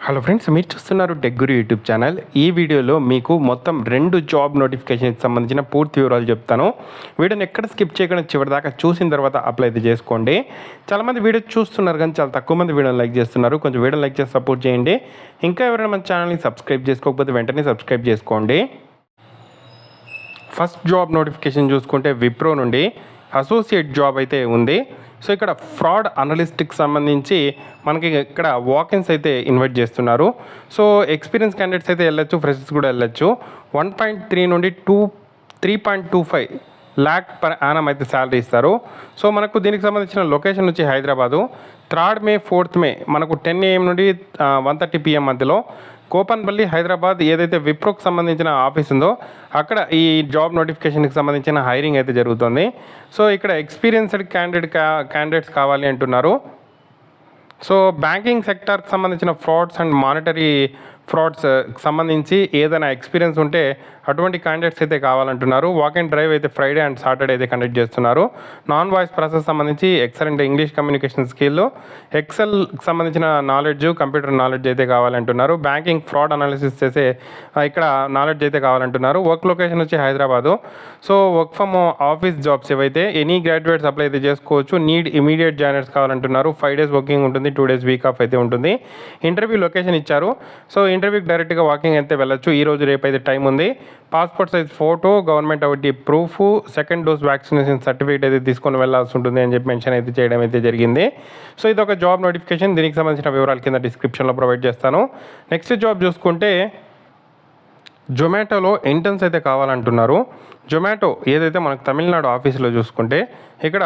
Hello friends, మీరు చూస్తున్నారు tech గురు YouTube channel. ఈ వీడియోలో మీకు మొత్తం 2 జాబ్ నోటిఫికేషన్కి సంబంధించిన పూర్తి వివరాలు చెప్తాను. వీడియోని ఎక్కడ స్కిప్ చేయకుండా చివరిదాకా చూసిన తర్వాత అప్లై అయితే చేసుకోండి. చాలామంది వీడియో చూస్తున్నారు కానీ చాలా తక్కువ మంది వీడియోని లైక్ చేస్తున్నారు. కొంచెం వీడియోని లైక్ చేసి సపోర్ట్ చేయండి. ఇంకా ఎవరైనా మన ఛానల్ని సబ్స్క్రైబ్ చేసుకోకపోతే వెంటనే సబ్స్క్రైబ్ చేసుకోండి. ఫస్ట్ జాబ్ నోటిఫికేషన్ చూసుకుంటే విప్రో నుండి అసోసియేట్ జాబ్ అయితే ఉంది. సో ఇక్కడ ఫ్రాడ్ అనలిస్ట్కి సంబంధించి మనకి ఇక్కడ వాకిన్స్ అయితే ఇన్వైట్ చేస్తున్నారు. సో ఎక్స్పీరియన్స్ క్యాండిడేట్స్ అయితే వెళ్ళొచ్చు, ఫ్రెషర్స్ కూడా వెళ్ళొచ్చు. 1.3 నుండి 3.25 lakh పర్ యానం అయితే శాలరీ ఇస్తారు. సో మనకు దీనికి సంబంధించిన లొకేషన్ వచ్చి Hyderabad. 3rd May 4th May మనకు 10 AM నుండి 1:30 PM మధ్యలో కోపన్పల్లి హైదరాబాద్ ఏదైతే విప్రోకి సంబంధించిన ఆఫీస్ ఉందో అక్కడ ఈ జాబ్ నోటిఫికేషన్కి సంబంధించిన హైరింగ్ అయితే జరుగుతుంది. సో ఇక్కడ ఎక్స్పీరియన్స్డ్ క్యాండిడేట్స్ కావాలి అంటున్నారు. సో బ్యాంకింగ్ సెక్టార్కి సంబంధించిన ఫ్రాడ్స్ అండ్ మానిటరీ ఫ్రాడ్స్ సంబంధించి ఏదైనా ఎక్స్పీరియన్స్ ఉంటే అటువంటి క్యాండిడేట్స్ అయితే కావాలంటున్నారు. వాక్ అండ్ డ్రైవ్ అయితే ఫ్రైడే అండ్ సాటర్డే అయితే కండక్ట్ చేస్తున్నారు. నాన్ వాయిస్ ప్రాసెస్ సంబంధించి ఎక్సలెంట్ ఇంగ్లీష్ కమ్యూనికేషన్ స్కిల్, ఎక్సెల్కి సంబంధించిన నాలెడ్జ్, కంప్యూటర్ నాలెడ్జ్ అయితే కావాలంటున్నారు. బ్యాంకింగ్ ఫ్రాడ్ అనాలిసిస్ చేసే ఇక్కడ నాలెడ్జ్ అయితే కావాలంటున్నారు. వర్క్ లొకేషన్ వచ్చి Hyderabad. So work from office jobs ఏవైతే ఎనీ గ్రాడ్యుయేట్స్ అప్లై అయితే చేసుకోవచ్చు. నీడ్ ఇమీడియట్ జాయినర్స్ కావాలంటున్నారు. 5 days వర్కింగ్ ఉంటుంది, 2 days వీక్ ఆఫ్ అయితే ఉంటుంది. ఇంటర్వ్యూ లొకేషన్ ఇచ్చారు. సో ఇంటర్వ్యూకి డైరెక్ట్గా వాకింగ్ అయితే వెళ్ళొచ్చు. ఈరోజు రేపు అయితే టైం ఉంది. పాస్పోర్ట్ సైజ్ ఫోటో, గవర్నమెంట్ ఒకటి proof, 2nd dose vaccination certificate అయితే తీసుకొని వెళ్ళాల్సి ఉంటుంది అని చెప్పి మెన్షన్ అయితే చేయడం అయితే జరిగింది. సో ఇది ఒక జాబ్ నోటిఫికేషన్. దీనికి సంబంధించిన వివరాలు కింద డిస్క్రిప్షన్లో ప్రొవైడ్ చేస్తాను. నెక్స్ట్ జాబ్ చూసుకుంటే జొమాటోలో ఇంటర్న్స్ అయితే కావాలంటున్నారు. జొమాటో ఏదైతే మనకు తమిళనాడు ఆఫీసులో చూసుకుంటే ఇక్కడ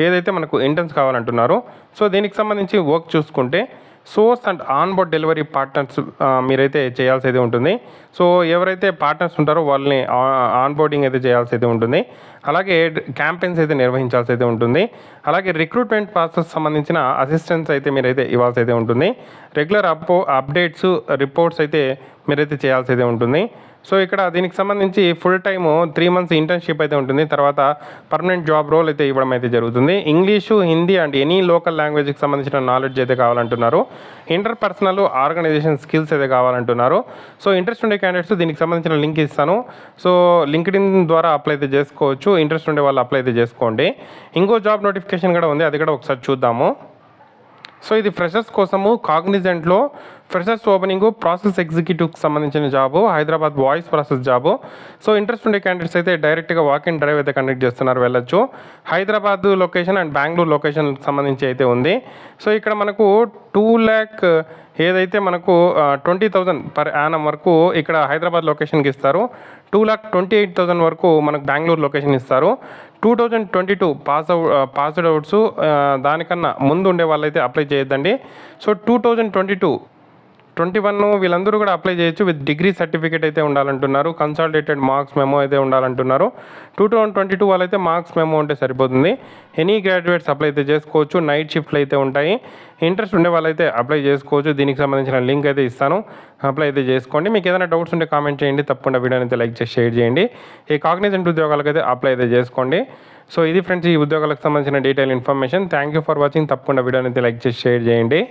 ఏదైతే మనకు ఇంటర్న్స్ కావాలంటున్నారు. సో దీనికి సంబంధించి వర్క్ చూసుకుంటే source and onboard delivery partners మీరైతే చేయాల్సి అయితే ఉంటుంది. సో ఎవరైతే పార్ట్నర్స్ ఉంటారో వాళ్ళని ఆన్బోర్డింగ్ అయితే చేయాల్సి అయితే ఉంటుంది. అలాగే క్యాంపెయిన్స్ అయితే నిర్వహించాల్సి అయితే ఉంటుంది. అలాగే రిక్రూట్మెంట్ ప్రాసెస్ సంబంధించిన అసిస్టెన్స్ అయితే మీరైతే ఇవ్వాల్సి అయితే ఉంటుంది. రెగ్యులర్ అప్డేట్స్, రిపోర్ట్స్ అయితే మీరైతే చేయాల్సి అయితే ఉంటుంది. సో ఇక్కడ దీనికి సంబంధించి ఫుల్ టైము 3 months ఇంటర్న్షిప్ అయితే ఉంటుంది. తర్వాత పర్మనెంట్ జాబ్ రోల్ అయితే ఇవ్వడం అయితే జరుగుతుంది. English, Hindi and any local లాంగ్వేజ్కి సంబంధించిన నాలెడ్జ్ అయితే కావాలంటున్నారు. ఇంటర్పర్సనల్ ఆర్గనైజేషన్ స్కిల్స్ అయితే కావాలంటున్నారు. సో ఇంట్రెస్ట్ ఉండే క్యాండిడేట్స్ దీనికి సంబంధించిన లింక్ ఇస్తాను. సో లింక్డ్ఇన్ ద్వారా అప్లై అయితే చేసుకోవచ్చు. ఇంట్రెస్ట్ ఉండే వాళ్ళు అప్లై అయితే చేసుకోండి. ఇంకో జాబ్ నోటిఫికేషన్ కూడా ఉంది, అది కూడా ఒకసారి చూద్దాము. సో ఇది ఫ్రెషర్స్ కోసము. కాగ్నిజెంట్లో ఫ్రెషర్స్ ఓపెనింగ్ ప్రాసెస్ ఎగ్జిక్యూటివ్కి సంబంధించిన job, Hyderabad voice process job. So interest ఉండే క్యాండిడేట్స్ అయితే డైరెక్ట్గా వాక్ అండ్ డ్రైవ్ అయితే కండక్ట్ చేస్తున్నారు, వెళ్ళొచ్చు. హైదరాబాద్ లొకేషన్ అండ్ బెంగళూరు లొకేషన్కి సంబంధించి అయితే ఉంది. సో ఇక్కడ మనకు 2 lakh ఏదైతే మనకు 20,000 పర్ యానం వరకు ఇక్కడ హైదరాబాద్ లొకేషన్కి ఇస్తారు. 2,28,000 వరకు మనకు బెంగళూరు లొకేషన్ ఇస్తారు. 2022 పాస్డ్ అవుట్స్ దానికన్నా ముందు ఉండే వాళ్ళైతే అప్లై చేయొద్దండి. సో 2021 వీళ్ళందరూ కూడా అప్లై చేయొచ్చు. విత్ డిగ్రీ సర్టిఫికేట్ అయితే ఉండాలంటున్నారు. కన్సాలిడేటెడ్ మార్క్స్ మెమో అయితే ఉండాలంటున్నారు. 2022 వాళ్ళైతే మార్క్స్ మెమో ఉంటే సరిపోతుంది. ఎనీ గ్రాడ్యుయేట్స్ అప్లై అయితే చేసుకోవచ్చు. నైట్ షిఫ్ట్లు అయితే ఉంటాయి. ఇంట్రెస్ట్ ఉండే వాళ్ళైతే అప్లై చేసుకోవచ్చు. దీనికి సంబంధించిన లింక్ అయితే ఇస్తాను, అప్లై అయితే చేసుకోండి. మీకు ఏదైనా డౌట్స్ ఉంటే కామెంట్ చేయండి. తప్పకుండా వీడియోని అయితే లైక్ చేసి షేర్ చేయండి. ఈ కాగ్నిజెంట్ ఉద్యోగాలకైతే అప్లై అయితే చేసుకోండి. సో ఇది ఫ్రెండ్స్ ఈ ఉద్యోగాలకు సంబంధించిన detail information. Thank you for watching. తప్పకుండా వీడియోని అయితే లైక్ చేసి షేర్ చేయండి.